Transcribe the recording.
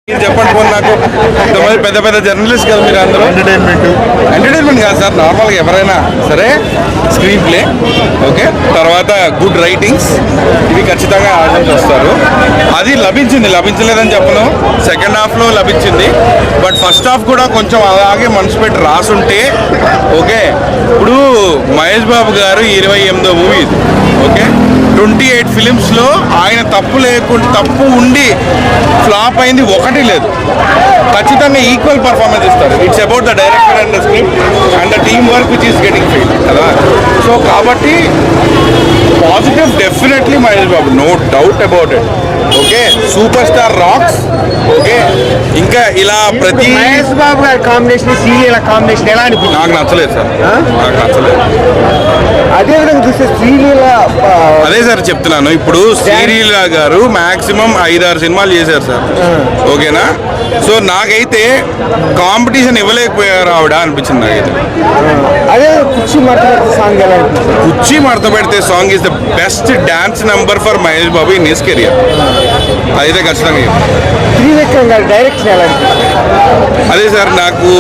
చెప్పండి పోనీ నాకు ఇంతమంది పెద్ద పెద్ద జర్నలిస్ట్ కదా మీరు అందరూ ఎంటర్టైన్మెంట్ కాదు సార్ నార్మల్గా ఎవరైనా సరే స్క్రీన్ ప్లే ఓకే తర్వాత గుడ్ రైటింగ్స్ ఇవి ఖచ్చితంగా ఆడియన్స్ వస్తారు అది లభించలేదని చెప్పను సెకండ్ హాఫ్లో లభించింది బట్ ఫస్ట్ హాఫ్ కూడా కొంచెం అలాగే మనసు పెట్టి రాసుంటే ఓకే ఇప్పుడు మహేష్ బాబు గారు 28వ మూవీ ఇది ఓకే 28 ఫిలిమ్స్లో ఆయన తప్పు ఉండి ఫ్లాప్ అయింది ఒకటి లేదు ఖచ్చితంగా ఈక్వల్ పర్ఫార్మెన్స్ ఇస్తారు it's about the director and the script and the team work which is getting fail కదా సో కాబట్టి positive definitely Mahesh Babu no doubt about it okay super star rocks okay ఇంకా ఇలా ప్రతి మహేష్ బాబు గారి కాంబినేషన్ సీరియల్ కాంబినేషన్ ఎలా అనిపించింది? నాకు నచ్చలేదు సార్ నాకు నచ్చలేదు అదే విధంగా చూస్తే సీరియల్ అదే సార్ చెప్తున్నాను ఇప్పుడు శ్రీలీల గారు మాక్సిమం 5-6 సినిమాలు చేశారు సార్ ఓకేనా సో నాకైతే కాంపిటీషన్ ఇవ్వలేకపోయారు ఆవిడ అనిపించింది నాకైతే అదే కుర్చీ మడత సాంగ్ ఎలా అనిపించింది? కుర్చీ మడత పెడితే song is the best dance number for Mahesh Babu in his career అదైతే ఖచ్చితంగా త్రివిక్రమ్ గారి డైరెక్షన్ ఎలా అనిపించింది? అదే సార్ నాకు